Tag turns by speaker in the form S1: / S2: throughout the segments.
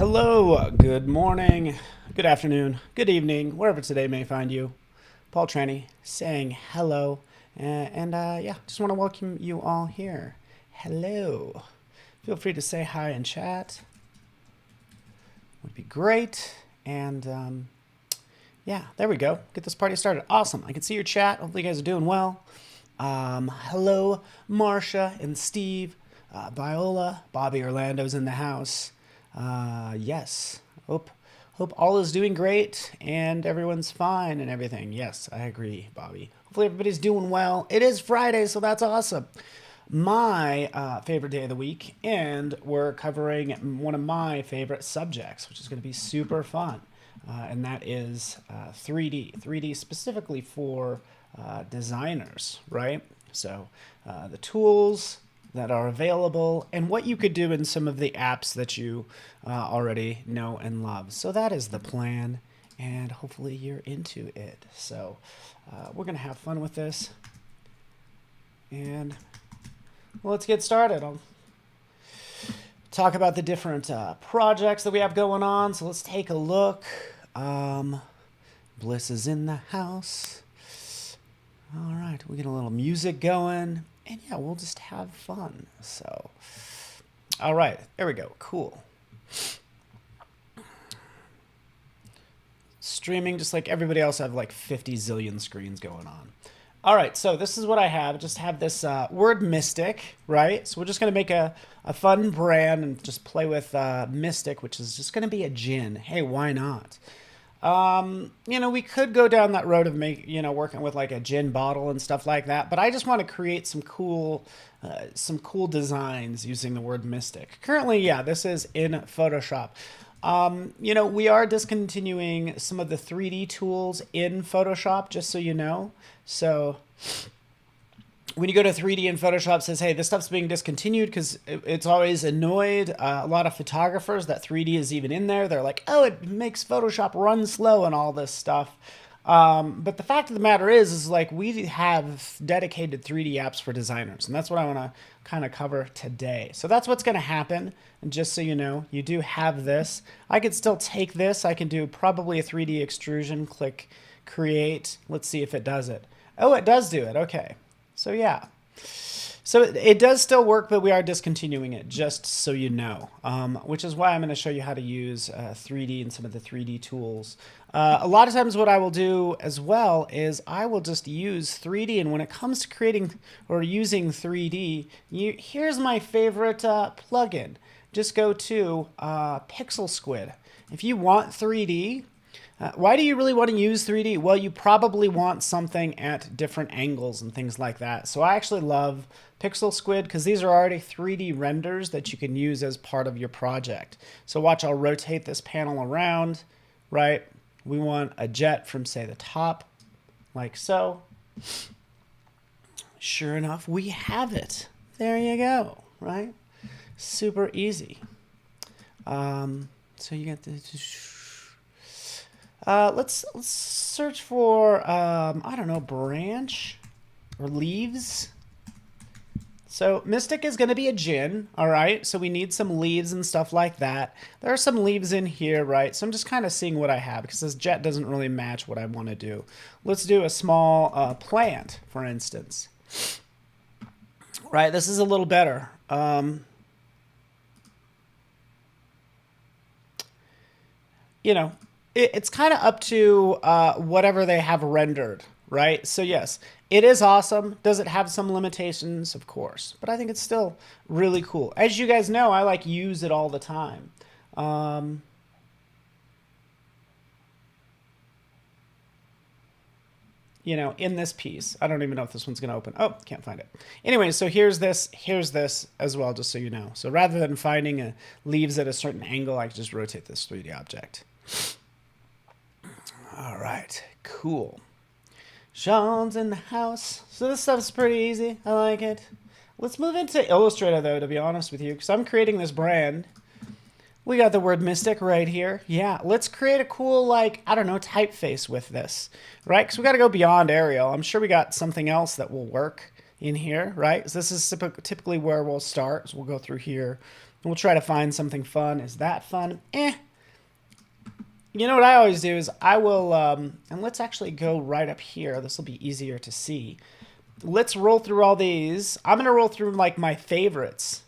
S1: Hello, good morning, good afternoon, good evening, wherever today may find you. Paul Trani saying hello, yeah, just want to welcome you all here. Hello. Feel free to say hi in chat. Would be great. And yeah, there we go. Get this party started. Awesome. I can see your chat. Hopefully you guys are doing well. Hello, Marcia and Steve, Viola, Bobby Orlando's in the house. Yes. Hope all is doing great and everyone's fine and everything. Yes, I agree, Bobby. Hopefully everybody's doing well. It is Friday, so that's awesome. My favorite day of the week, and we're covering one of my favorite subjects, which is going to be super fun, and that is 3D. 3D specifically for designers, right? So the tools that are available and what you could do in some of the apps that you already know and love. So that is the plan, and hopefully you're into it. So we're going to have fun with this, and let's get started. I'll talk about the different projects that we have going on. So let's take a look. Bliss is in the house. All right, we get a little music going, and yeah, we'll just have fun. So, all right, there we go. Cool. Streaming just like everybody else. I have like 50 zillion screens going on. All right, so this is what I have. Just have this word mystic, right? So we're just going to make a fun brand and just play with mystic, which is just going to be a gin. Hey, why not? We could go down that road of working with like a gin bottle and stuff like that, but I just want to create some cool designs using the word mystic. Currently, yeah, this is in Photoshop. We are discontinuing some of the 3D tools in Photoshop, just so you know. So when you go to 3D in Photoshop, it says, hey, this stuff's being discontinued, because it's always annoyed a lot of photographers that 3D is even in there. They're like, oh, it makes Photoshop run slow and all this stuff. But the fact of the matter is like we have dedicated 3D apps for designers, and that's what I want to kind of cover today. So that's what's going to happen. And just so you know, you do have this. I could still take this. I can do probably a 3D extrusion, click create. Let's see if it does it. Oh, it does do it. Okay. So yeah, so it does still work, but we are discontinuing it, just so you know, which is why I'm going to show you how to use 3D and some of the 3D tools. A lot of times what I will do as well is I will just use 3D, and when it comes to creating or using 3D, here's my favorite plugin. Just go to Pixel Squid. If you want 3D, why do you really want to use 3D? Well, you probably want something at different angles and things like that. So I actually love Pixel Squid because these are already 3D renders that you can use as part of your project. So watch, I'll rotate this panel around, right? We want a jet from, say, the top, like so. Sure enough, we have it. There you go, right? Super easy. So you get this. Let's search for, I don't know, branch or leaves. So Mystic is going to be a gin, all right? So we need some leaves and stuff like that. There are some leaves in here, right? So I'm just kind of seeing what I have because this jet doesn't really match what I want to do. Let's do a small plant, for instance. Right, this is a little better. It's kind of up to whatever they have rendered, right? So yes, it is awesome. Does it have some limitations? Of course, but I think it's still really cool. As you guys know, I use it all the time. In this piece, I don't even know if this one's going to open. Oh, can't find it. Anyway, so here's this as well, just so you know. So rather than finding leaves at a certain angle, I can just rotate this 3D object. All right, cool. Sean's in the house. So this stuff's pretty easy. I like it. Let's move into Illustrator, though, to be honest with you, because I'm creating this brand. We got the word mystic right here. Yeah, let's create a cool, I don't know, typeface with this, right? Because we got to go beyond Arial. I'm sure we got something else that will work in here, right? So this is typically where we'll start. So we'll go through here. we'll try to find something fun. Is that fun? Eh. You know what I always do is I will, and let's actually go right up here. This will be easier to see. Let's roll through all these. I'm going to roll through like my favorites,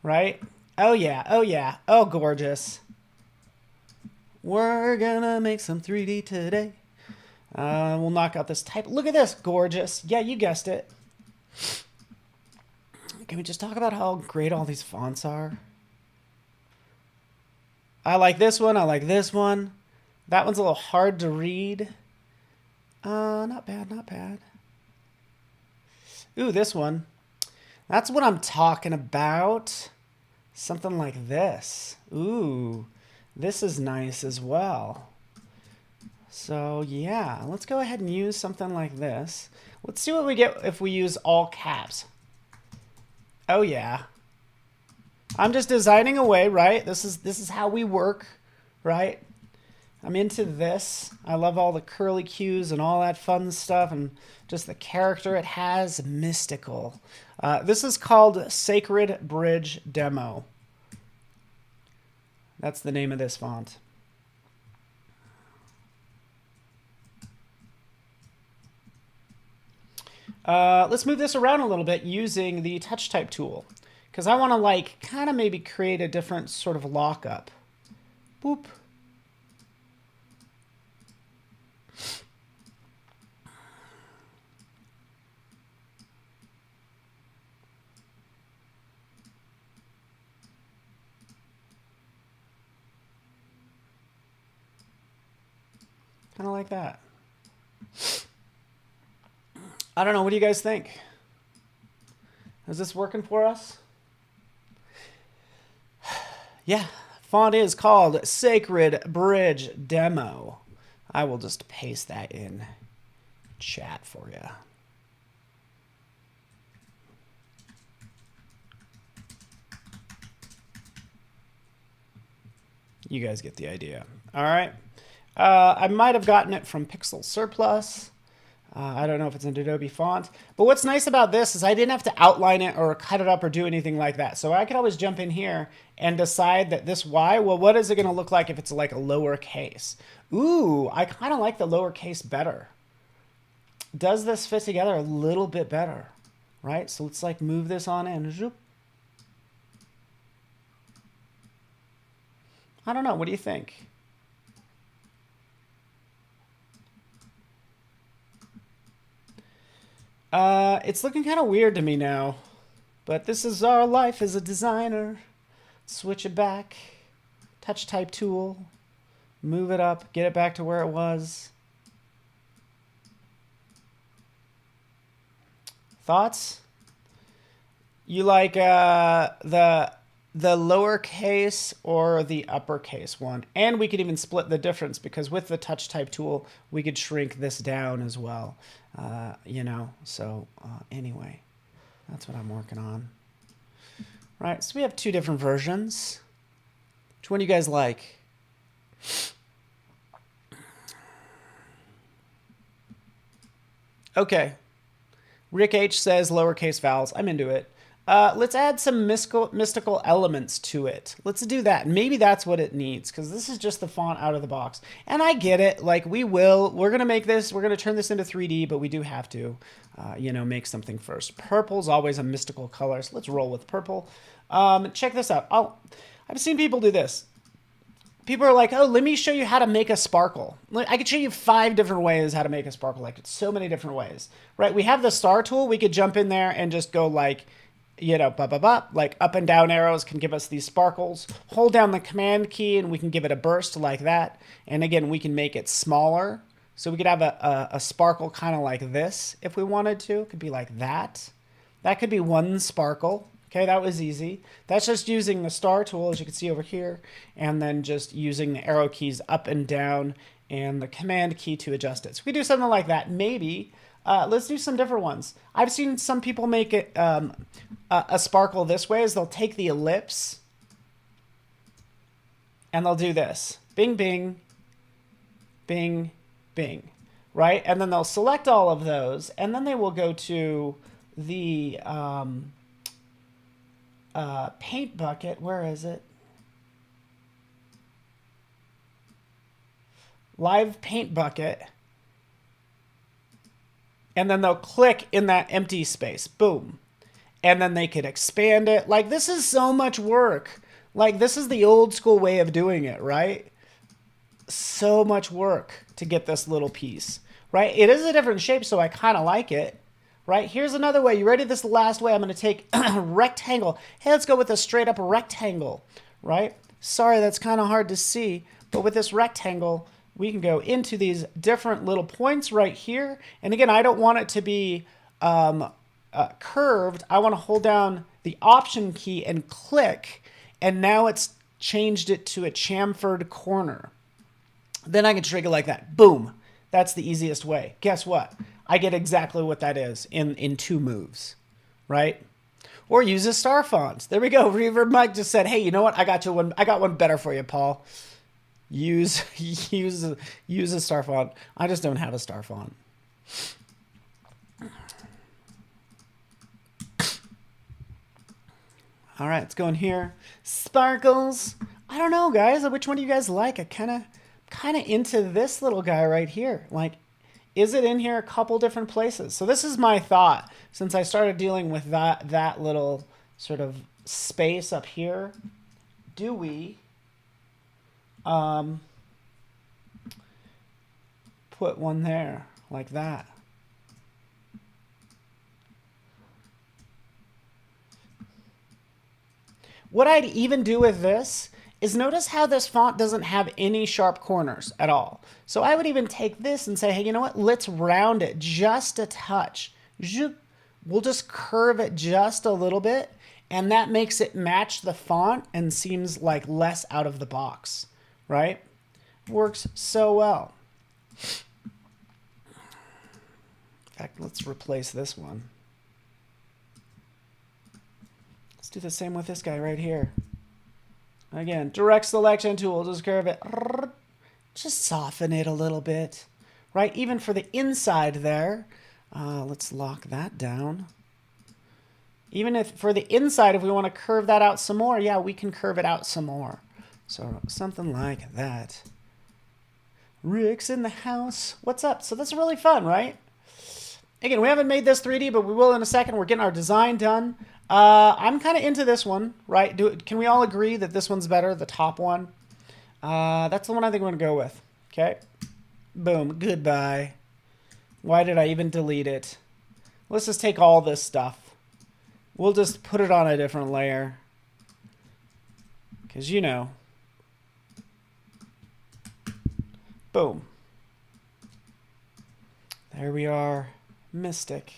S1: right? Oh yeah, oh yeah, oh gorgeous. We're going to make some 3D today. We'll knock out this type. Look at this, gorgeous. Yeah, you guessed it. Can we just talk about how great all these fonts are? I like this one. I like this one. That one's a little hard to read. Not bad, not bad. Ooh, this one. That's what I'm talking about. Something like this. Ooh, this is nice as well. So yeah, let's go ahead and use something like this. Let's see what we get if we use all caps. Oh yeah. I'm just designing away, right? This is how we work, right? I'm into this. I love all the curly cues and all that fun stuff and just the character it has. Mystical. This is called Sacred Bridge Demo. That's the name of this font. Let's move this around a little bit using the touch type tool. Because I want to like kind of maybe create a different sort of lockup. Boop. Kind of like that. I don't know. What do you guys think? Is this working for us? Yeah. Font is called Sacred Bridge Demo. I will just paste that in chat for you. You guys get the idea. All right. I might have gotten it from Pixel Surplus. I don't know if it's an Adobe font. But what's nice about this is I didn't have to outline it or cut it up or do anything like that. So I could always jump in here and decide that this Y, well, what is it going to look like if it's like a lowercase? Ooh, I kind of like the lowercase better. Does this fit together a little bit better, right? So let's like move this on in. Zoop. I don't know. What do you think? It's looking kind of weird to me now, but this is our life as a designer. Switch it back, touch type tool, move it up, get it back to where it was. Thoughts? You like the lowercase or the uppercase one? And we could even split the difference because with the touch type tool, we could shrink this down as well. You know, so anyway, that's what I'm working on. Right, so we have two different versions. Which one do you guys like? Okay. Rick H says lowercase vowels. I'm into it. Let's add some mystical elements to it. Let's do that. Maybe that's what it needs because this is just the font out of the box. And I get it. Like we're going to make this, we're going to turn this into 3D, but we do have to, you know, make something first. Purple's always a mystical color. So let's roll with purple. Check this out. I've seen people do this. People are like, oh, let me show you how to make a sparkle. I could show you 5 different ways how to make a sparkle. Like it's so many different ways, right? We have the star tool. We could jump in there and just go like, you know, like up and down arrows can give us these sparkles. Hold down the command key and we can give it a burst like that. And again, we can make it smaller. So we could have a sparkle kind of like this if we wanted to. It could be like that. That could be one sparkle. Okay, that was easy. That's just using the star tool, as you can see over here, and then just using the arrow keys up and down and the command key to adjust it. So we do something like that, maybe. Let's do some different ones. I've seen some people make it a sparkle this way, is they'll take the ellipse and they'll do this. Bing, bing, bing, bing, right? And then they'll select all of those, and then they will go to the paint bucket. Where is it? Live paint bucket. And then they'll click in that empty space. Boom. And then they could expand it. Like, this is so much work. Like, this is the old school way of doing it, right? So much work to get this little piece, right? It is a different shape, so I kind of like it, right? Here's another way. You ready? This is the last way. I'm going to take a rectangle. Hey, let's go with a straight up rectangle, right? Sorry, that's kind of hard to see, but with this rectangle, we can go into these different little points right here. And again, I don't want it to be curved. I want to hold down the Option key and click, and now it's changed it to a chamfered corner. Then I can trigger like that. Boom. That's the easiest way. Guess what? I get exactly what that is in 2 moves, right? Or use a star font. There we go. Reverb Mike just said, hey, you know what? I got one better for you, Paul. Use a star font. I just don't have a star font. All right, let's go in here. Sparkles. I don't know, guys. Which one do you guys like? I kind of into this little guy right here. Like, is it in here a couple different places? So this is my thought since I started dealing with that little sort of space up here. Do we put one there like that? What I'd even do with this is notice how this font doesn't have any sharp corners at all. So I would even take this and say, hey, you know what? Let's round it just a touch. We'll just curve it just a little bit, and that makes it match the font and seems like less out of the box, right? Works so well. In fact, let's replace this one. Let's do the same with this guy right here. Again, direct selection tool, just curve it. Just soften it a little bit, right? Even for the inside there. Let's lock that down. Even if for the inside, if we want to curve that out some more, yeah, we can curve it out some more. So something like that. Rick's in the house. What's up? So that's really fun, right? Again, we haven't made this 3D, but we will in a second. We're getting our design done. I'm kind of into this one, right? Can we all agree that this one's better, the top one? That's the one I think we're going to go with. Okay. Boom. Goodbye. Why did I even delete it? Let's just take all this stuff. We'll just put it on a different layer. Because, you know. Boom. There we are. Mystic.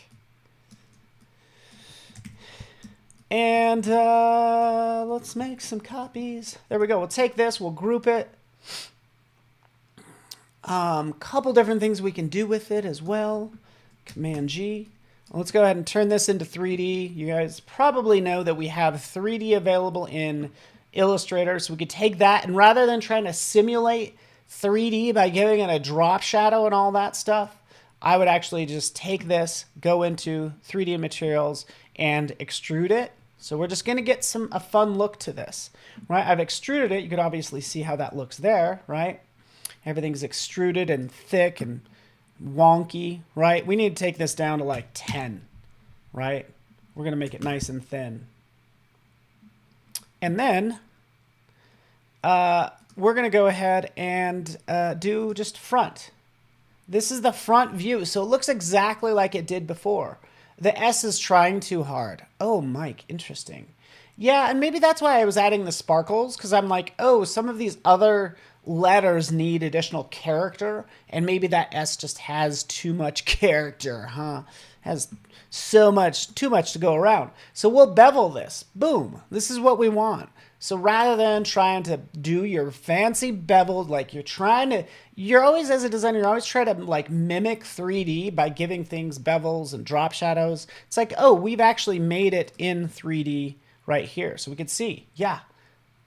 S1: And let's make some copies. There we go. We'll take this. We'll group it. Couple different things we can do with it as well. Command G. Let's go ahead and turn this into 3D. You guys probably know that we have 3D available in Illustrator. So we could take that, and rather than trying to simulate 3D by giving it a drop shadow and all that stuff, I would actually just take this, go into 3D materials, and extrude it. So we're just going to get a fun look to this, right? I've extruded it. You could obviously see how that looks there, right? Everything's extruded and thick and wonky, right? We need to take this down to like 10, right? We're going to make it nice and thin. And then we're going to go ahead and do just front. This is the front view, so it looks exactly like it did before. The S is trying too hard. Oh, Mike, interesting. Yeah, and maybe that's why I was adding the sparkles, because I'm like, oh, some of these other letters need additional character, and maybe that S just has too much character, huh? Has too much to go around. So we'll bevel this. Boom. This is what we want. So rather than trying to do your fancy beveled, like you're always, as a designer, you're always trying to like mimic 3D by giving things bevels and drop shadows. It's like, oh, we've actually made it in 3D right here. So we can see, yeah,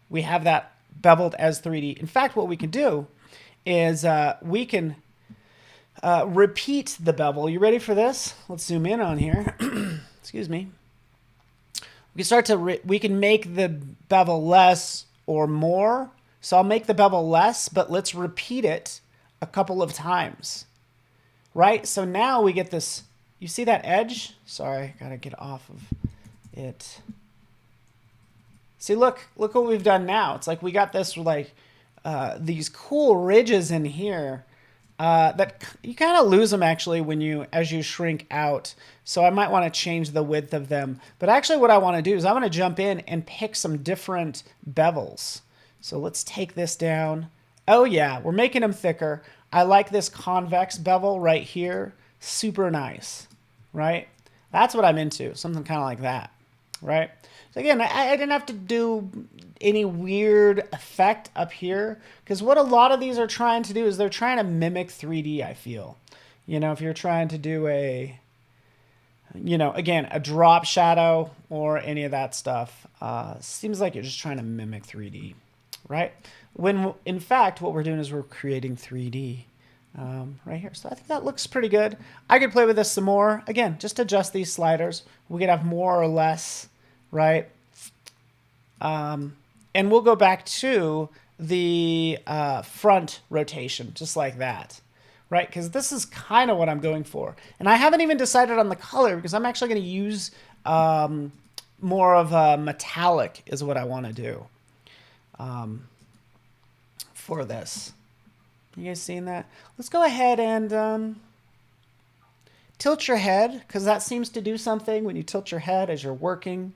S1: we have that beveled as 3D. In fact, what we can do is we can repeat the bevel. You ready for this? Let's zoom in on here. Excuse me. we can start to, we can make the bevel less or more. So I'll make the bevel less, but let's repeat it a couple of times, right? So now we get this, you see that edge? Sorry, gotta get off of it. See, look what we've done now. It's like we got this like these cool ridges in here that you kind of lose them actually as you shrink out. So I might want to change the width of them. But actually what I want to do is I want to jump in and pick some different bevels. So let's take this down. Oh yeah, we're making them thicker. I like this convex bevel right here. Super nice, right? That's what I'm into, something kind of like that, right? So again, I didn't have to do any weird effect up here because what a lot of these are trying to do is they're trying to mimic 3D, I feel. You know, if you're trying to do a, you know, again, a drop shadow or any of that stuff, seems like you're just trying to mimic 3D. Right? When in fact, what we're doing is we're creating 3D right here. So I think that looks pretty good. I could play with this some more. Again, just adjust these sliders. We could have more or less, right? And we'll go back to the front rotation, just like that, right? Because this is kind of what I'm going for. And I haven't even decided on the color because I'm actually going to use more of a metallic is what I want to do. For this. You guys seeing that? Let's go ahead and tilt your head because that seems to do something when you tilt your head as you're working.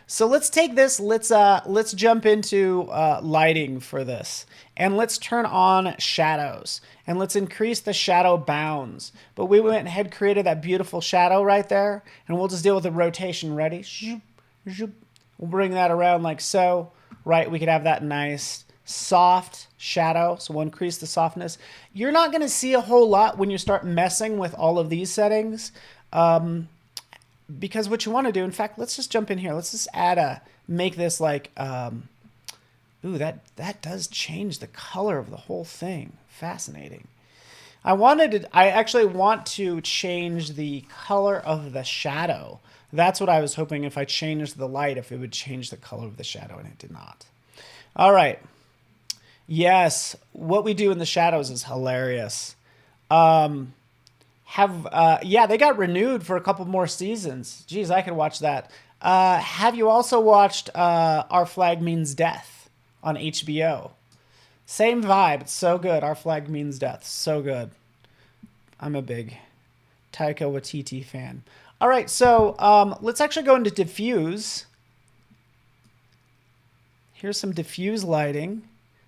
S1: So let's take this. Let's jump into lighting for this, and let's turn on shadows, and let's increase the shadow bounds. But we went ahead, created that beautiful shadow right there, and we'll just deal with the rotation. Ready? We'll bring that around like so. Right, we could have that nice soft shadow, so we'll increase the softness. You're not going to see a whole lot when you start messing with all of these settings, because what you want to do, in fact, let's just jump in here. Let's just make this like, ooh, that does change the color of the whole thing. Fascinating. I actually want to change the color of the shadow. That's what I was hoping if I changed the light, if it would change the color of the shadow, and it did not. All right. Yes, what we do in the shadows is hilarious. Yeah, they got renewed for a couple more seasons. Geez, I could watch that. Have you also watched Our Flag Means Death on HBO? Same vibe. It's so good. Our Flag Means Death. So good. I'm a big Taika Waititi fan. All right, so let's actually go into diffuse. Here's some diffuse lighting.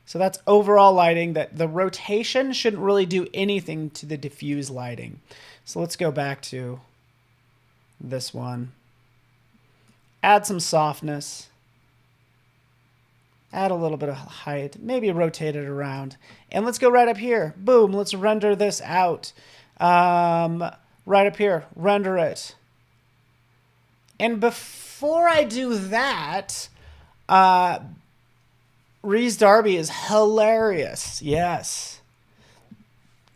S1: So that's overall lighting. That the rotation shouldn't really do anything to the diffuse lighting. So let's go back to this one. Add some softness. Add a little bit of height. Maybe rotate it around. And let's go right up here. Boom, let's render this out. Right up here, render it. And before I do that, Rhys Darby is hilarious. Yes.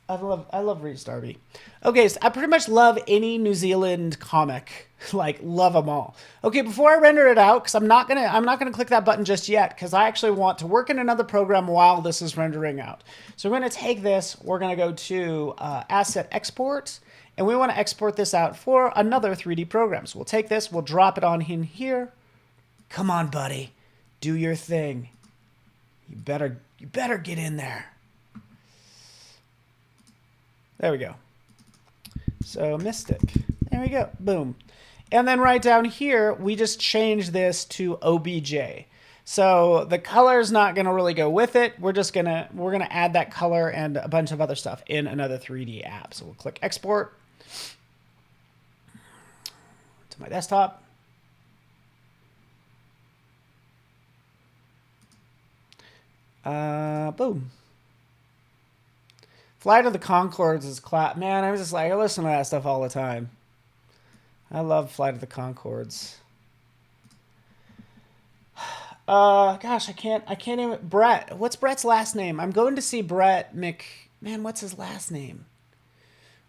S1: I love Rhys Darby. Okay, so I pretty much love any New Zealand comic. Like, love them all. Okay, before I render it out, because I'm not gonna click that button just yet, because I actually want to work in another program while this is rendering out. So we're gonna take this, we're gonna go to Asset Export, and we want to export this out for another 3D program. So we'll take this, we'll drop it on in here. Come on, buddy, do your thing. You better get in there. There we go. So Mystic. There we go. Boom. And then right down here, we just change this to OBJ. So the color is not going to really go with it. We're gonna add that color and a bunch of other stuff in another 3D app. So we'll click Export to my desktop. Boom. Flight of the Conchords is man, I was just like, I listen to that stuff all the time. I love Flight of the Conchords. Gosh, I can't even, Brett. What's Brett's last name? I'm going to see Brett man, what's his last name?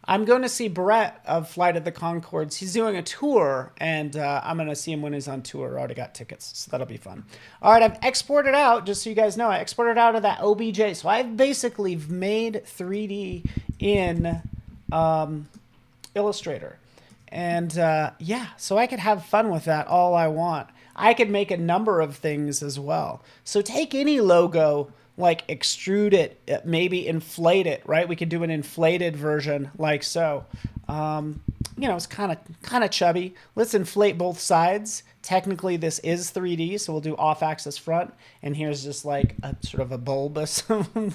S1: I'm going to see Brett of Flight of the Conchords. He's doing a tour, and I'm going to see him when he's on tour. I already got tickets, so that'll be fun. All right, I've exported out, just so you guys know, I exported out of that OBJ. So I've basically made 3D in Illustrator. And yeah, so I could have fun with that all I want. I could make a number of things as well. So take any logo, like extrude it, maybe inflate it, right? We could do an inflated version like so. You know, it's kind of chubby. Let's inflate both sides. Technically, this is 3D, so we'll do off-axis front. And here's just like a sort of a bulbous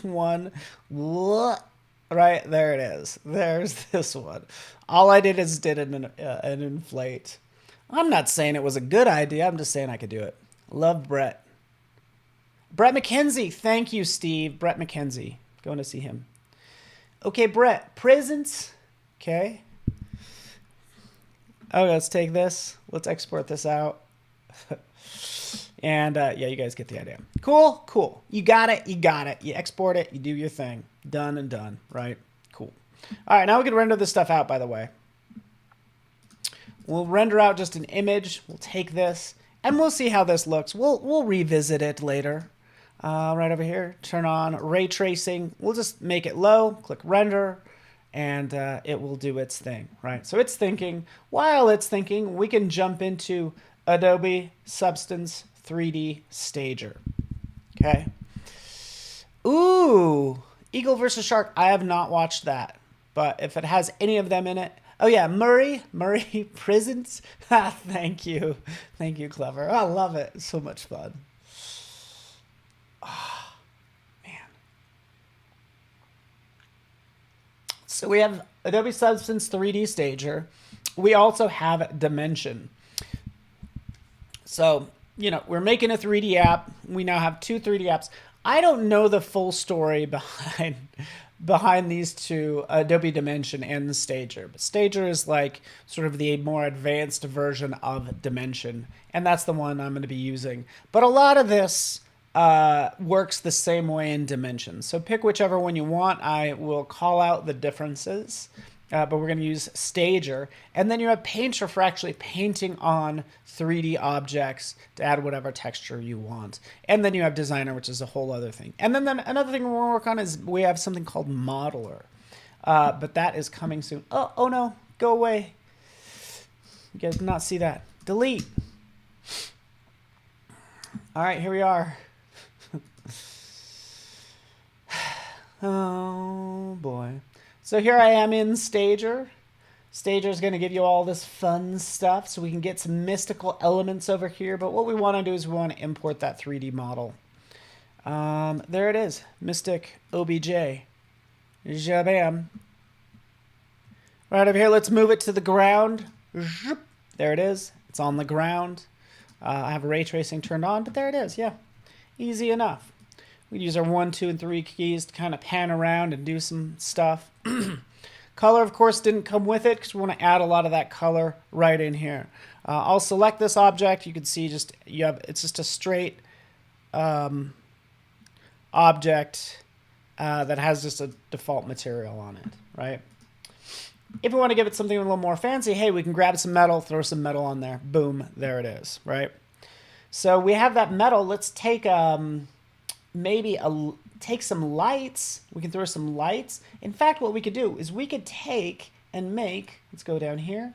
S1: one. Right, there it is. There's this one. All I did is did an inflate. I'm not saying it was a good idea. I'm just saying I could do it. Love Brett. Brett McKenzie. Thank you, Steve. Brett McKenzie. Going to see him. Okay, Brett. Presents. Okay. Oh, let's take this. Let's export this out. And yeah, you guys get the idea. Cool, cool. You got it, you got it. You export it, you do your thing. Done and done, right? Cool. All right, now we can render this stuff out, by the way. We'll render out just an image. We'll take this, and we'll see how this looks. We'll revisit it later. Right over here, turn on ray tracing. We'll just make it low, click render, and it will do its thing, right? So it's thinking. While it's thinking, we can jump into Adobe Substance 3D Stager. Okay. Ooh, Eagle versus Shark. I have not watched that, but if it has any of them in it. Oh yeah, Murray Prisons. Thank you, Clever. I love it. It's so much fun. Oh, man. So we have Adobe Substance 3D Stager. We also have Dimension. So, you know, we're making a 3D app. We now have two 3D apps. I don't know the full story behind these two, Adobe Dimension and the Stager. But Stager is like sort of the more advanced version of Dimension, and that's the one I'm going to be using. But a lot of this works the same way in Dimension. So pick whichever one you want. I will call out the differences. But we're going to use Stager. And then you have Painter for actually painting on 3D objects to add whatever texture you want. And then you have Designer, which is a whole other thing. And then another thing we'll work on is we have something called Modeler. But that is coming soon. Oh no, go away. You guys did not see that. Delete. All right, here we are. Oh boy. So here I am in Stager. Stager is going to give you all this fun stuff so we can get some mystical elements over here. But what we want to do is we want to import that 3D model. There it is. Mystic OBJ. Jabam. Right over here, let's move it to the ground. There it is. It's on the ground. I have ray tracing turned on, but there it is. Yeah, easy enough. We use our 1, 2, and 3 keys to kind of pan around and do some stuff. Color, of course, didn't come with it because we want to add a lot of that color right in here. I'll select this object. You can see it's just a straight object that has just a default material on it, right? If we want to give it something a little more fancy, hey, we can grab some metal, throw some metal on there. Boom, there it is, right? So we have that metal. Let's take take some lights. We can throw some lights. In fact, what we could do is we could take and make, let's go down here.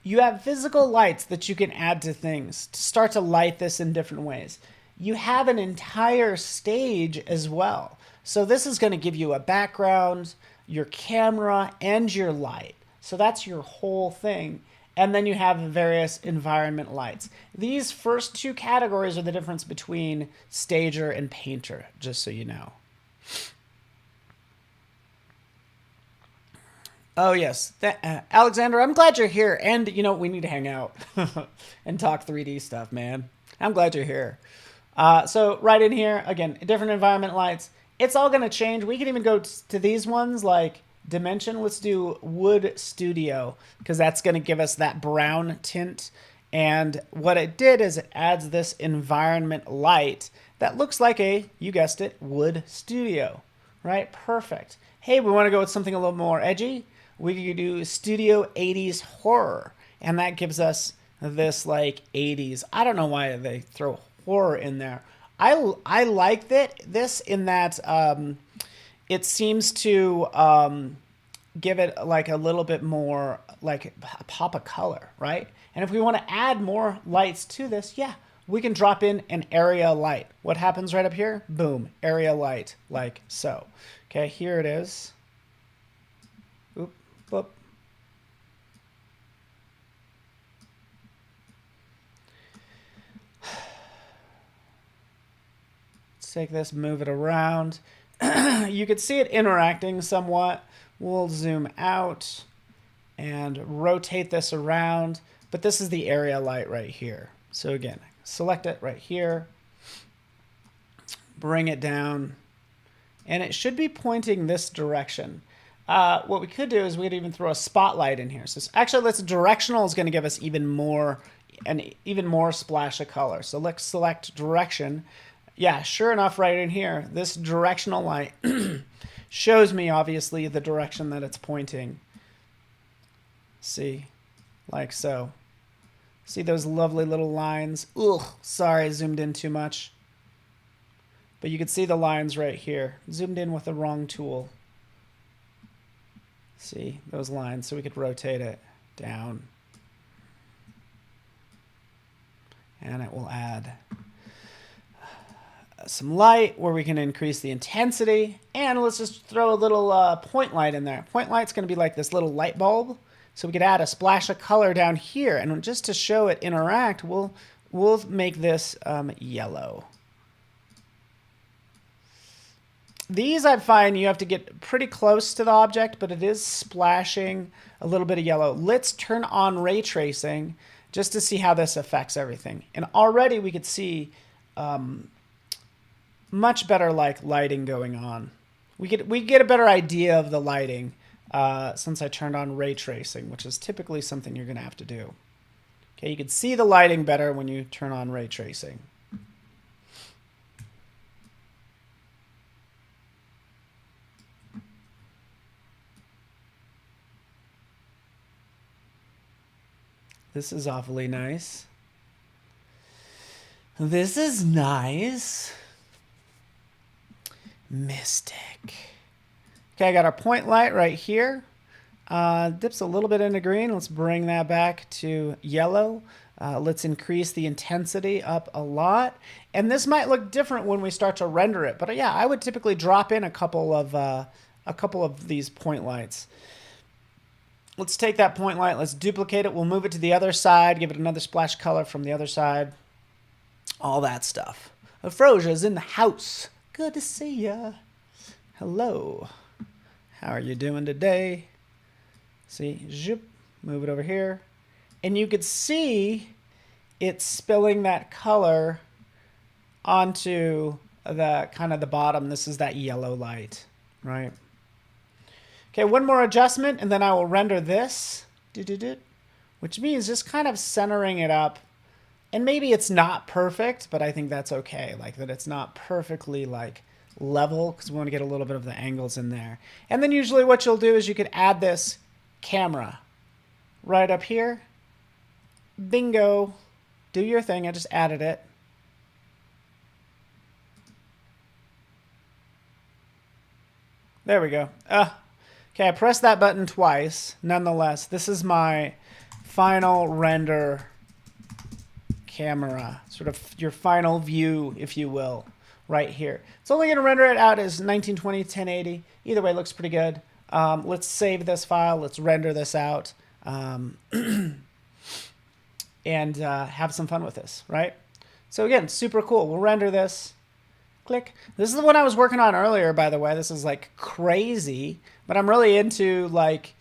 S1: You have physical lights that you can add to things to start to light this in different ways. You have an entire stage as well. So this is going to give you a background, your camera, and your light. So that's your whole thing. And then you have various environment lights. These first two categories are the difference between Stager and Painter, just so you know. Oh, yes. Alexander, I'm glad you're here. And, you know, we need to hang out and talk 3D stuff, man. I'm glad you're here. So right in here, again, different environment lights. It's all going to change. We can even go to these ones like Dimension. Let's do Wood Studio because that's going to give us that brown tint. And what it did is it adds this environment light that looks like a, you guessed it, Wood Studio, right? Perfect. Hey, we want to go with something a little more edgy. We could do Studio 80s horror, and that gives us this like 80s. I don't know why they throw horror in there. I like this in that it seems to give it like a little bit more like a pop of color, right? And if we want to add more lights to this, yeah, we can drop in an area light. What happens right up here? Boom, area light, like so. Okay, here it is. Oop, boop. Let's take this, move it around. You could see it interacting somewhat. We'll zoom out and rotate this around, but this is the area light right here. So again, select it right here, bring it down, and it should be pointing this direction. What we could do is we could even throw a spotlight in here. So actually, let's directional is going to give us even more splash of color. So let's select direction. Yeah, sure enough, right in here, this directional light shows me obviously the direction that it's pointing. See, like so. See those lovely little lines? Ugh, sorry, I zoomed in too much. But you can see the lines right here. Zoomed in with the wrong tool. See those lines, so we could rotate it down. And it will add some light where we can increase the intensity. And let's just throw a little point light in there. Point light's going to be like this little light bulb. So we could add a splash of color down here. And just to show it interact, we'll make this yellow. These I find you have to get pretty close to the object, but it is splashing a little bit of yellow. Let's turn on ray tracing just to see how this affects everything. And already we could see much better like lighting going on. We get a better idea of the lighting since I turned on ray tracing, which is typically something you're going to have to do. Okay, you can see the lighting better when you turn on ray tracing. This is awfully nice. This is nice. Mystic. Okay, I got our point light right here. Dips a little bit into green. Let's bring that back to yellow. Let's increase the intensity up a lot. And this might look different when we start to render it. But yeah, I would typically drop in a couple of these point lights. Let's take that point light, let's duplicate it, we'll move it to the other side, give it another splash color from the other side. All that stuff. Afrosia's in the house. Good to see ya. Hello. How are you doing today? See, zoop, move it over here. And you could see it spilling that color onto the kind of the bottom. This is that yellow light, right? Okay, one more adjustment, and then I will render this, which means just kind of centering it up. And maybe it's not perfect, but I think that's okay. Like that it's not perfectly like level because we want to get a little bit of the angles in there. And then usually what you'll do is you could add this camera right up here. Bingo. Do your thing. I just added it. There we go. Okay, I pressed that button twice. Nonetheless, this is my final render camera, sort of your final view, if you will, right here. It's only going to render it out as 1920, 1080. Either way, it looks pretty good. Let's save this file. Let's render this out and have some fun with this, right? So again, super cool. We'll render this. Click. This is the one I was working on earlier, by the way. This is like crazy, but I'm really into like,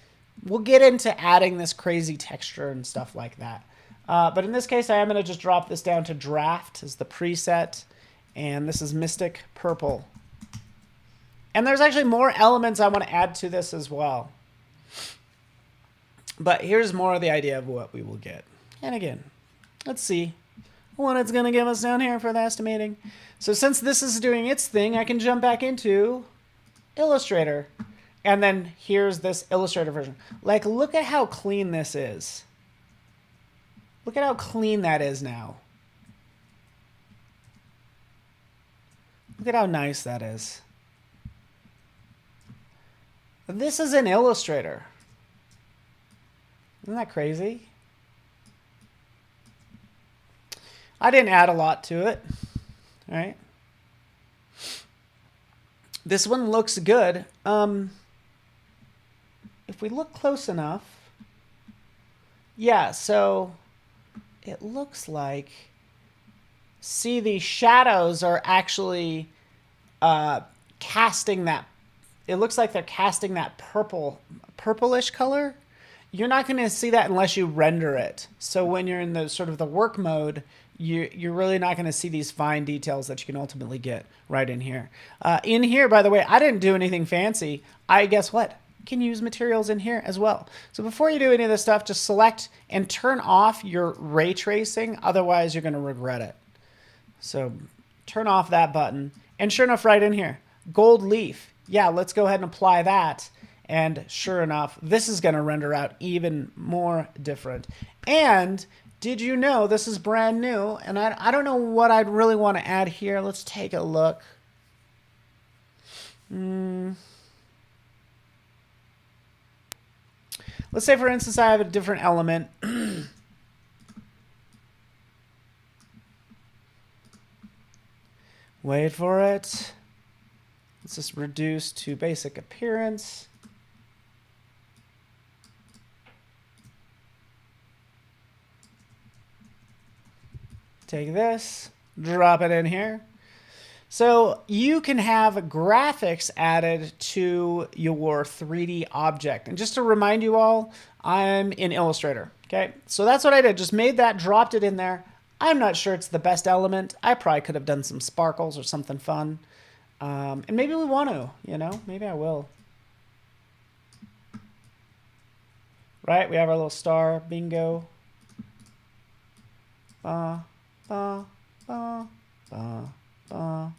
S1: we'll get into adding this crazy texture and stuff like that. But in this case, I am going to just drop this down to draft as the preset. And this is Mystic Purple. And there's actually more elements I want to add to this as well. But here's more of the idea of what we will get. And again, let's see what it's going to give us down here for the estimating. So since this is doing its thing, I can jump back into Illustrator. And then here's this Illustrator version. Like, look at how clean this is. Look at how clean that is now. Look at how nice that is. This is in Illustrator. Isn't that crazy? I didn't add a lot to it. All right. This one looks good. If we look close enough, yeah, so it looks like, see, the shadows are actually casting that, it looks like they're casting that purplish color. You're not going to see that unless you render it. So when you're in the sort of the work mode, you're really not going to see these fine details that you can ultimately get right in here. In here, by the way, I didn't do anything fancy. Guess what? Can use materials in here as well. So before you do any of this stuff, just select and turn off your ray tracing. Otherwise, you're going to regret it. So turn off that button. And sure enough, right in here, gold leaf. Yeah, let's go ahead and apply that. And sure enough, this is going to render out even more different. And did you know this is brand new? And I don't know what I'd really want to add here. Let's take a look. Let's say, for instance, I have a different element. Wait for it. Let's just reduce to basic appearance. Take this, drop it in here. So you can have graphics added to your 3D object. And just to remind you all, I'm in Illustrator. Okay, so that's what I did. Just made that, dropped it in there. I'm not sure it's the best element. I probably could have done some sparkles or something fun. And maybe we want to, you know, maybe I will. Right, we have our little star, bingo. Ba, ba, ba, ba, ba.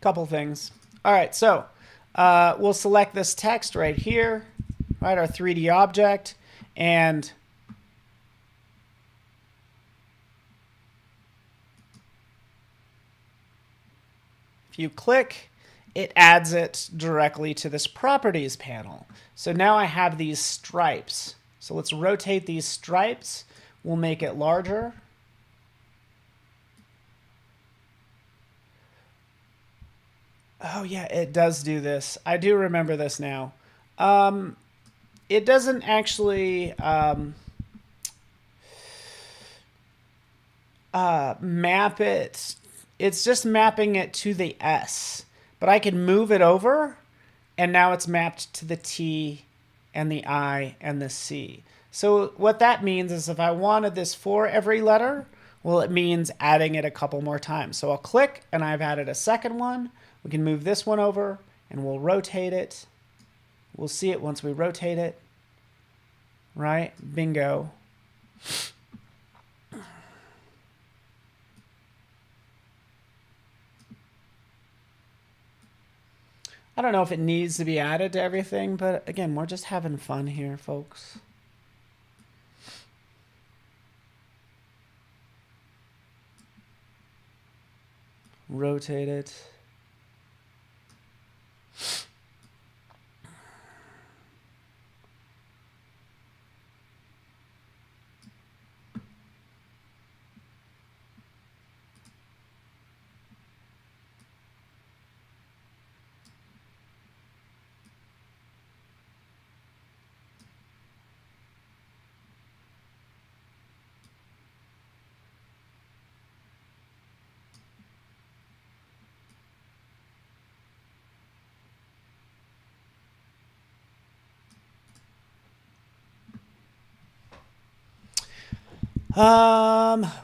S1: Couple things. All right, so we'll select this text right here, right, our 3D object, and if you click, it adds it directly to this properties panel. So now I have these stripes. So let's rotate these stripes. We'll make it larger. Oh yeah, it does do this. I do remember this now. It doesn't actually map it. It's just mapping it to the S. But I can move it over, and now it's mapped to the T and the I and the C. So what that means is if I wanted this for every letter, well, it means adding it a couple more times. So I'll click, and I've added a second one. We can move this one over, and we'll rotate it. We'll see it once we rotate it. Right? Bingo. I don't know if it needs to be added to everything, but again, we're just having fun here, folks. Rotate it.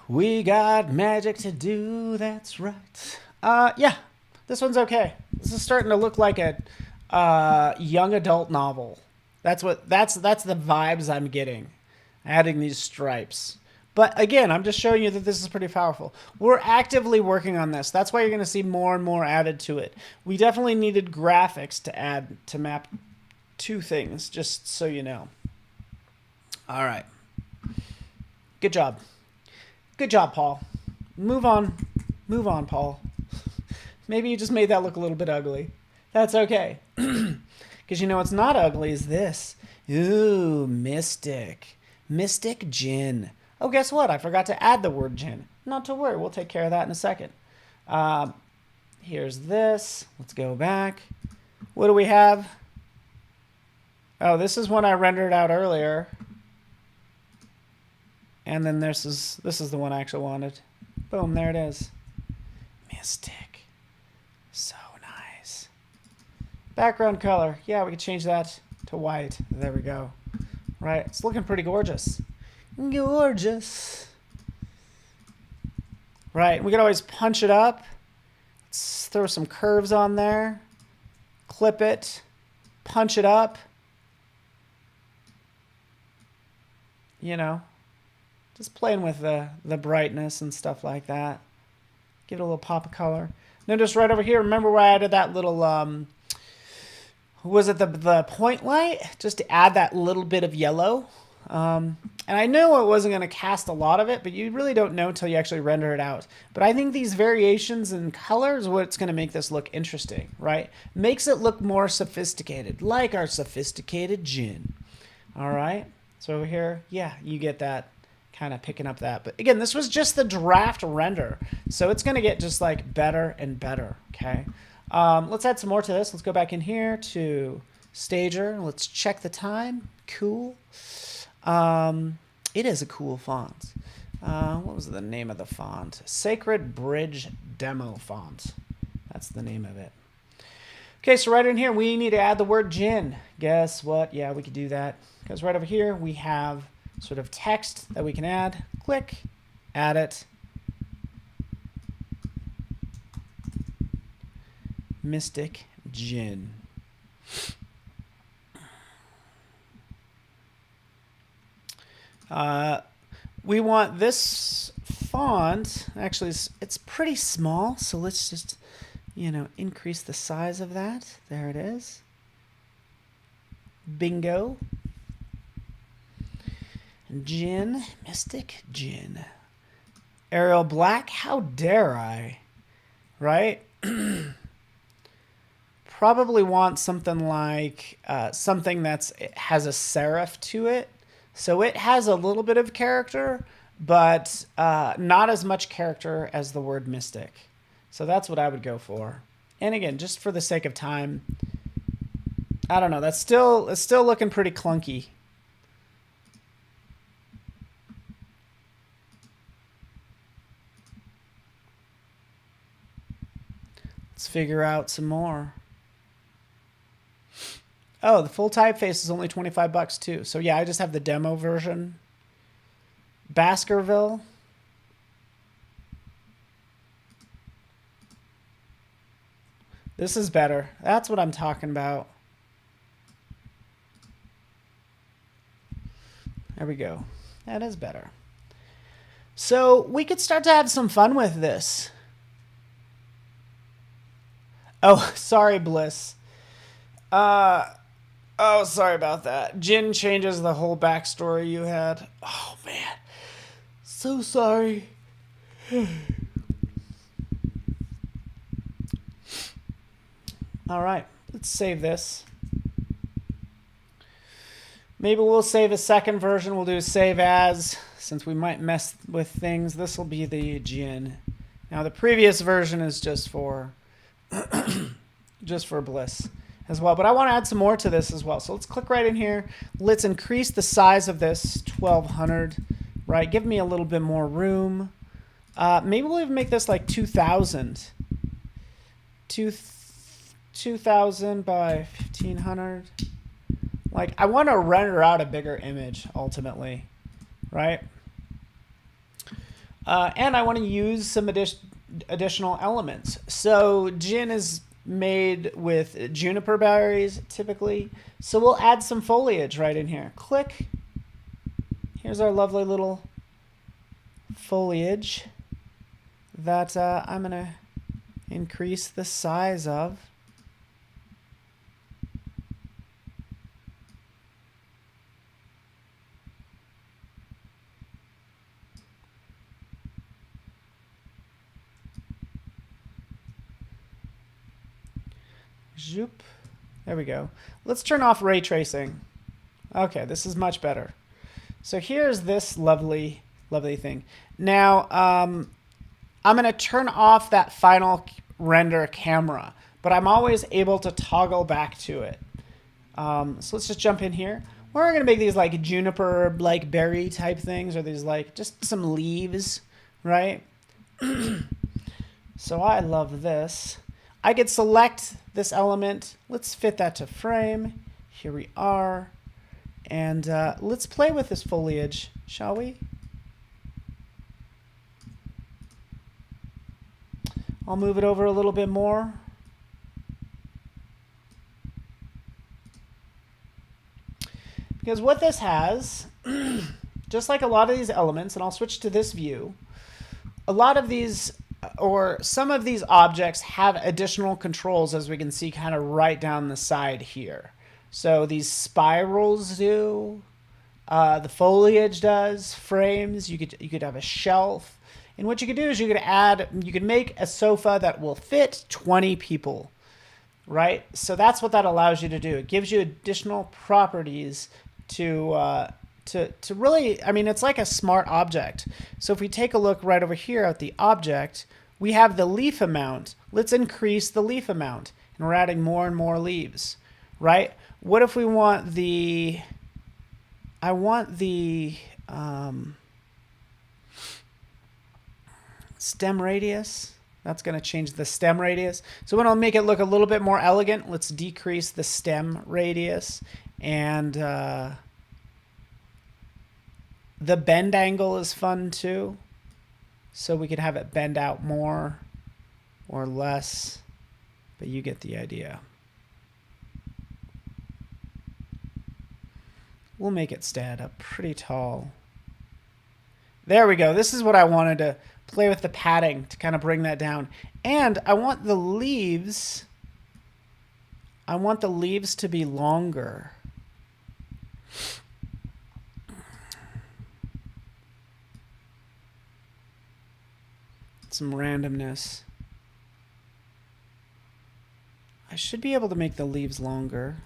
S1: We got magic to do, that's right. Yeah, this one's okay. This is starting to look like a young adult novel. That's the vibes I'm getting. adding these stripes. But again, I'm just showing you that this is pretty powerful. We're actively working on this. That's why you're going to see more and more added to it. We definitely needed graphics to add to map two things, just so you know. All right. Good job. Good job, Paul. Move on. Move on, Paul. Maybe you just made that look a little bit ugly. That's okay. Because you know what's not ugly is this. Ooh, mystic. Mystic gin. Oh, guess what? I forgot to add the word gin. Not to worry. We'll take care of that in a second. Here's this. Let's go back. What do we have? Oh, this is one I rendered out earlier. And then this is the one I actually wanted. Boom, there it is. Mystic. So nice. Background color. Yeah, we can change that to white. There we go. Right, it's looking pretty gorgeous. Gorgeous. Right, we can always punch it up. Let's throw some curves on there. Clip it. Punch it up. You know, just playing with the brightness and stuff like that. Give it a little pop of color. Notice right over here, remember where I added that little, was it the point light? Just to add that little bit of yellow. And I know it wasn't going to cast a lot of it, but you really don't know until you actually render it out. But I think these variations in color is what's going to make this look interesting, right? Makes it look more sophisticated, like our sophisticated gin. All right. So over here, yeah, you get that, kind of picking up that. But again, this was just the draft render. So it's going to get just like better and better, okay? Let's add some more to this. Let's go back in here to Stager. Let's check the time. Cool. It is a cool font. What was the name of the font? Sacred Bridge Demo Font. That's the name of it. Okay, so right in here, we need to add the word gin. Guess what? Yeah, we could do that. Because right over here, we have sort of text that we can add. Click, add it. Mystic Gin. We want this font, actually it's pretty small, so let's just, you know, increase the size of that. There it is. Bingo. Gin, Mystic Gin. Arial Black, how dare I? Right? Probably want something like something that's has a serif to it. So it has a little bit of character, but not as much character as the word mystic. So that's what I would go for. And again, just for the sake of time, I don't know. It's still looking pretty clunky. Let's figure out some more. Oh, the full typeface is only $25 too. So yeah, I just have the demo version. Baskerville. This is better. That's what I'm talking about. There we go. That is better. So we could start to have some fun with this. Oh, sorry, Bliss. Oh, sorry about that. Jin changes the whole backstory you had. Oh, man. So sorry. All right. Let's save this. Maybe we'll save a second version. We'll do a save as, since we might mess with things. This will be the Jin. Now, the previous version is just for just for Bliss as well, but I want to add some more to this as well. So let's click right in here. Let's increase the size of this 1200, right? Give me a little bit more room. Maybe we'll even make this like 2000. 2000 by 1500. Like, I want to render out a bigger image ultimately, right? And I want to use some additional elements. So gin is made with juniper berries typically. So we'll add some foliage right in here. Click Here's our lovely little foliage that I'm going to increase the size of. Zoop. There we go. Let's turn off ray tracing. Okay, this is much better. So here's this lovely, lovely thing. Now, I'm going to turn off that final render camera, but I'm always able to toggle back to it. So let's just jump in here. We're going to make these like juniper, like berry type things, or these like just some leaves, right? So I love this. I could select this element. Let's fit that to frame. Here we are. And let's play with this foliage, shall we? I'll move it over a little bit more. Because what this has, just like a lot of these elements, and I'll switch to this view, a lot of these, or some of these objects have additional controls, as we can see kind of right down the side here. So these spirals do, the foliage does, frames, you could have a shelf. And what you could do is you could make a sofa that will fit 20 people, right? So that's what that allows you to do. It gives you additional properties to really, I mean, it's like a smart object. So if we take a look right over here at the object, we have the leaf amount. Let's increase the leaf amount. And we're adding more and more leaves, right? What if we want I want the stem radius. That's going to change the stem radius. So when I'll make it look a little bit more elegant, let's decrease the stem radius. And the bend angle is fun too. So we could have it bend out more or less, but you get the idea. We'll make it stand up pretty tall. There we go. This is what I wanted to play with, the padding to kind of bring that down. And I want the leaves, to be longer. Some randomness. I should be able to make the leaves longer.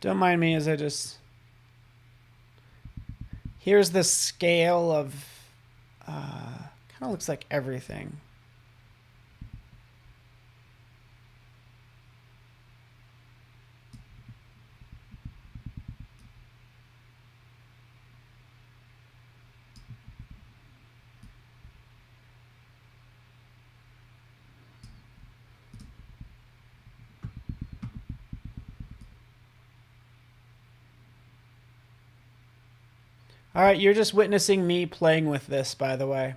S1: Don't mind me as I just... Here's the scale of... kind of looks like everything. All right, you're just witnessing me playing with this, by the way.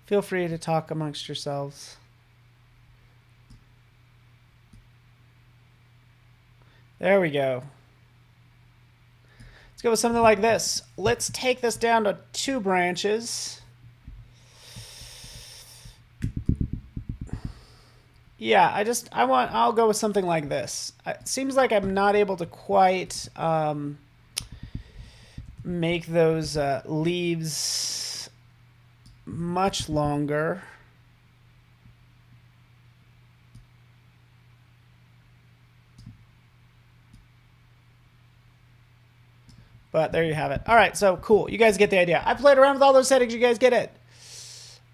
S1: Feel free to talk amongst yourselves. There we go. Let's go with something like this. Let's take this down to 2 branches. Yeah, I'll go with something like this. It seems like I'm not able to quite make those leaves much longer. But there you have it. All right, so cool. You guys get the idea. I played around with all those settings. You guys get it.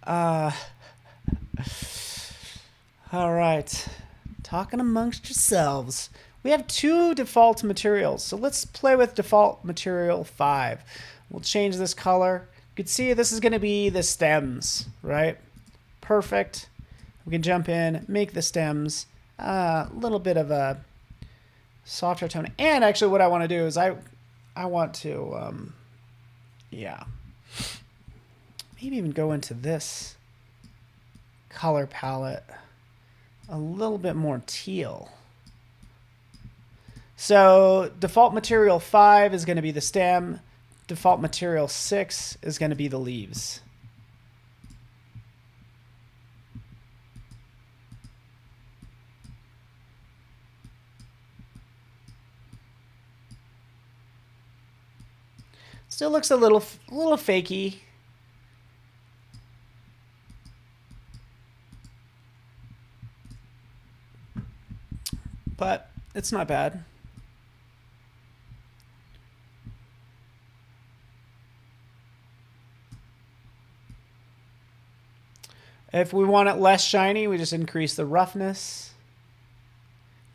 S1: All right. Talking amongst yourselves. We have 2 default materials, so let's play with default material 5. We'll change this color. You can see this is going to be the stems, right? Perfect. We can jump in, make the stems a little bit of a softer tone. And actually what I want to do is I want to, yeah, maybe even go into this color palette a little bit more teal. So default material 5 is going to be the stem. Default material 6 is going to be the leaves. Still looks a little fakey. But it's not bad. If we want it less shiny, we just increase the roughness.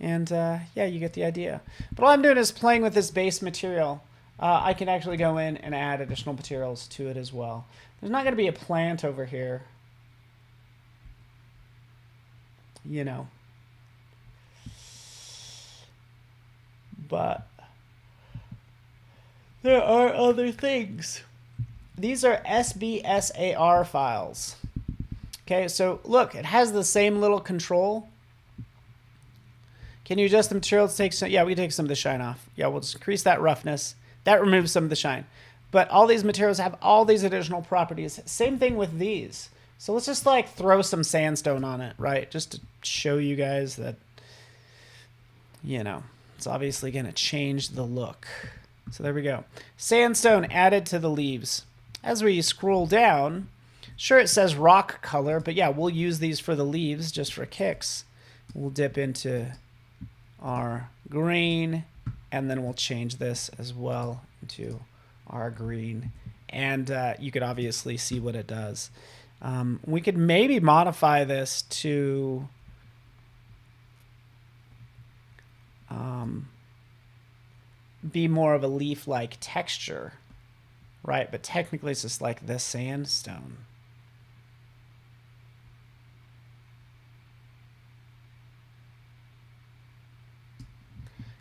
S1: And yeah, you get the idea. But all I'm doing is playing with this base material. I can actually go in and add additional materials to it as well. There's not going to be a plant over here. You know. But there are other things. These are SBSAR files. Okay, so look, it has the same little control. Can you adjust the material to take some? Yeah, we can take some of the shine off. Yeah, we'll just increase that roughness. That removes some of the shine. But all these materials have all these additional properties. Same thing with these. So let's just like throw some sandstone on it, right? Just to show you guys that, you know, it's obviously going to change the look. So there we go. Sandstone added to the leaves. As we scroll down, sure it says rock color, but yeah, we'll use these for the leaves just for kicks. We'll dip into our green, and then we'll change this as well into our green. And you could obviously see what it does. We could maybe modify this to be more of a leaf-like texture, right? But technically it's just like this sandstone.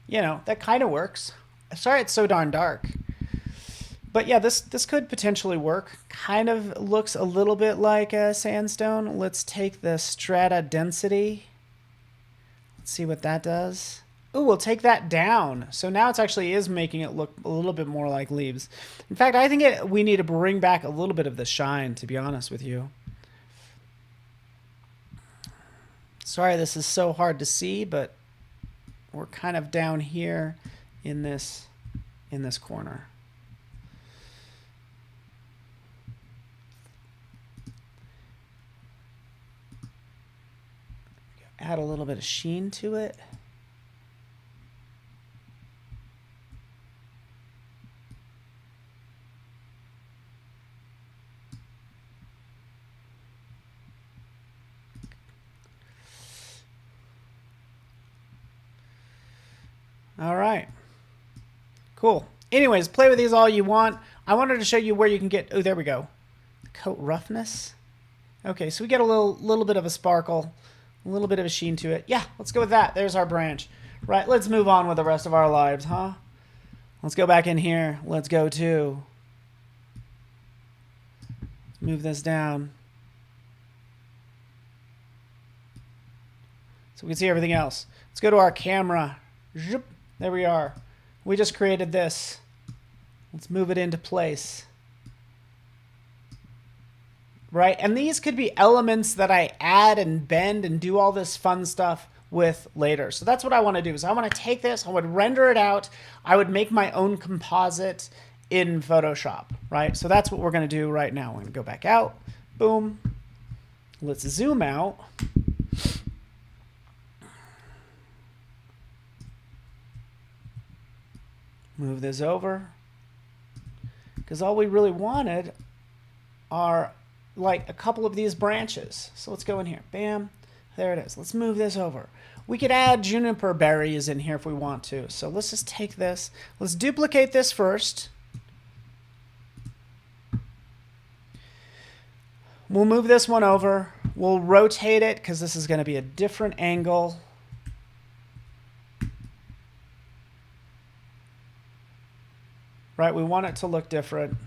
S1: You know, that kind of works. Sorry it's so darn dark. But yeah, this could potentially work. Kind of looks a little bit like a sandstone. Let's take the strata density. Let's see what that does. Ooh, we'll take that down. So now it actually is making it look a little bit more like leaves. In fact, I think we need to bring back a little bit of the shine, to be honest with you. Sorry this is so hard to see, but we're kind of down here in this corner. Add a little bit of sheen to it. All right. Cool. Anyways, play with these all you want. I wanted to show you where you can get, oh, there we go. Coat roughness. Okay, so we get a little bit of a sparkle, a little bit of a sheen to it. Yeah, let's go with that. There's our branch. Right, let's move on with the rest of our lives, huh? Let's go back in here. Let's go to, move this down. So we can see everything else. Let's go to our camera. Zoop. There we are. We just created this. Let's move it into place. Right? And these could be elements that I add and bend and do all this fun stuff with later. So that's what I want to do. Is I want to take this, I would render it out, I would make my own composite in Photoshop, right? So that's what we're going to do right now. We're going to go back out. Boom. Let's zoom out. Move this over, because all we really wanted are like a couple of these branches. So let's go in here. Bam. There it is. Let's move this over. We could add juniper berries in here if we want to. So let's just take this. Let's duplicate this first. We'll move this one over. We'll rotate it because this is going to be a different angle. Right, we want it to look different.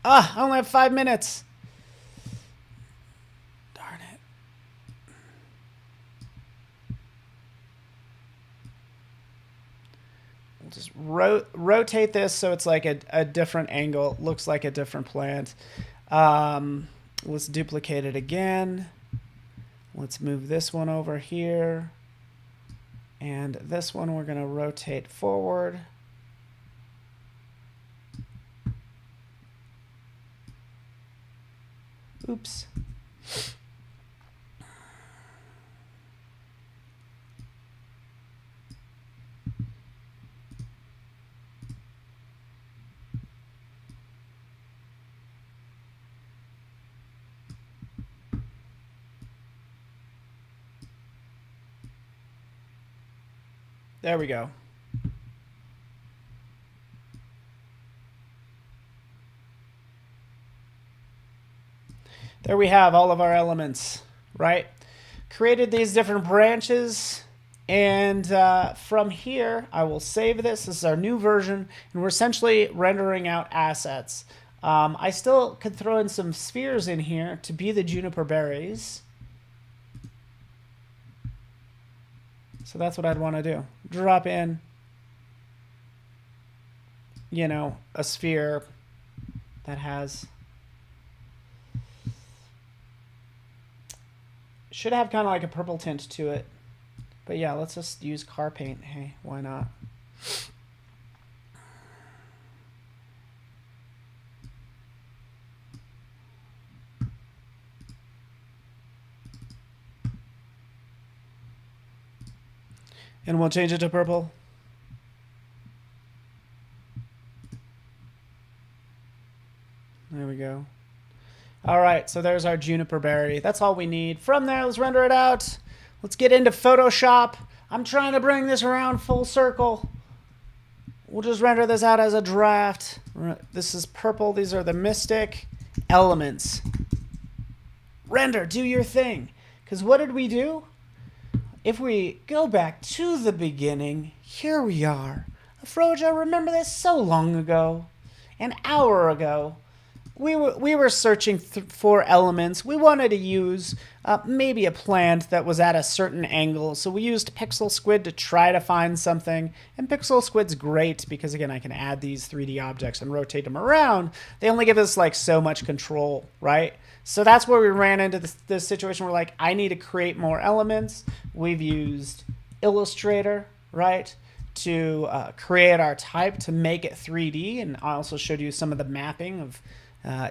S1: Ah, I only have 5 minutes. Darn it. We'll just rotate this so it's like a different angle. Looks like a different plant. Let's duplicate it again. Let's move this one over here. And this one we're going to rotate forward. Oops. There we go. There we have all of our elements, right? Created these different branches, and from here, I will save this. This is our new version, and we're essentially rendering out assets. I still could throw in some spheres in here to be the juniper berries. So that's what I'd want to do. Drop in, you know, a sphere that has, should have kind of like a purple tint to it. But yeah, let's just use car paint. Hey, why not? And we'll change it to purple. There we go. All right, so there's our juniper berry. That's all we need. From there, let's render it out. Let's get into Photoshop. I'm trying to bring this around full circle. We'll just render this out as a draft. This is purple. These are the mystic elements. Render, do your thing. Because what did we do? If we go back to the beginning, here we are. Afroja, remember this so long ago, an hour ago. We were searching for elements. We wanted to use maybe a plant that was at a certain angle. So we used Pixel Squid to try to find something. And Pixel Squid's great because, again, I can add these 3D objects and rotate them around. They only give us like so much control, right? So that's where we ran into this situation where like, I need to create more elements. We've used Illustrator, right, to create our type to make it 3D. And I also showed you some of the mapping of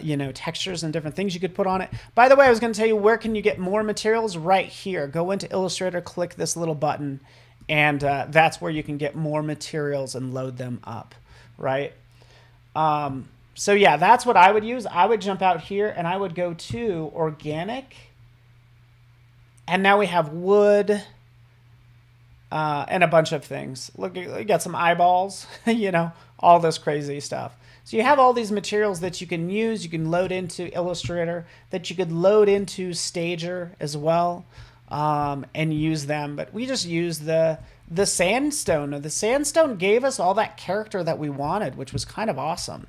S1: you know, textures and different things you could put on it. By the way, I was going to tell you where can you get more materials right here. Go into Illustrator, click this little button, and that's where you can get more materials and load them up, right? So yeah, that's what I would use. I would jump out here and I would go to organic. And now we have wood and a bunch of things. Look, you got some eyeballs, you know, all this crazy stuff. So you have all these materials that you can use. You can load into Illustrator, that you could load into Stager as well, and use them. But we just use the sandstone. The sandstone gave us all that character that we wanted, which was kind of awesome.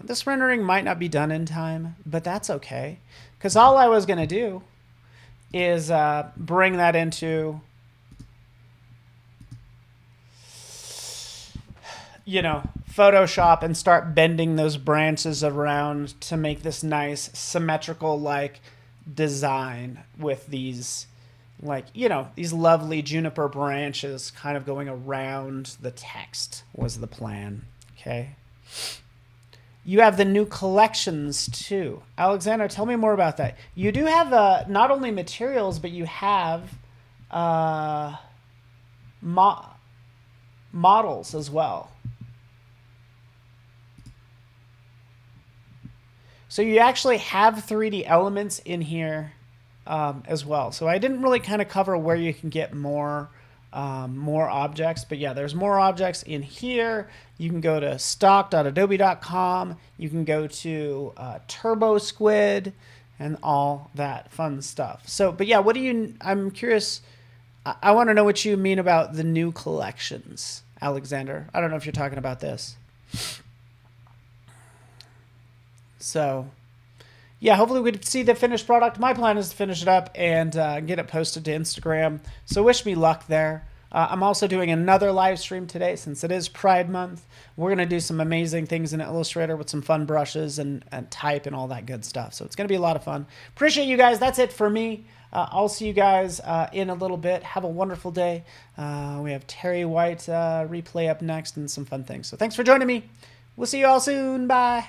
S1: This rendering might not be done in time, but that's okay. Because all I was going to do is bring that into, you know, Photoshop and start bending those branches around to make this nice symmetrical like design with these, like, you know, these lovely juniper branches kind of going around the text was the plan. Okay. You have the new collections too. Alexander, tell me more about that. You do have not only materials, but you have models as well. So you actually have 3D elements in here as well. So I didn't really kind of cover where you can get more objects, but yeah, there's more objects in here. You can go to stock.adobe.com. You can go to Turbo Squid and all that fun stuff. So, but yeah, I'm curious. I want to know what you mean about the new collections, Alexander. I don't know if you're talking about this. So, yeah, hopefully we could see the finished product. My plan is to finish it up and get it posted to Instagram. So wish me luck there. I'm also doing another live stream today since it is Pride Month. We're going to do some amazing things in Illustrator with some fun brushes and type and all that good stuff. So it's going to be a lot of fun. Appreciate you guys. That's it for me. I'll see you guys in a little bit. Have a wonderful day. We have Terry White replay up next and some fun things. So thanks for joining me. We'll see you all soon. Bye.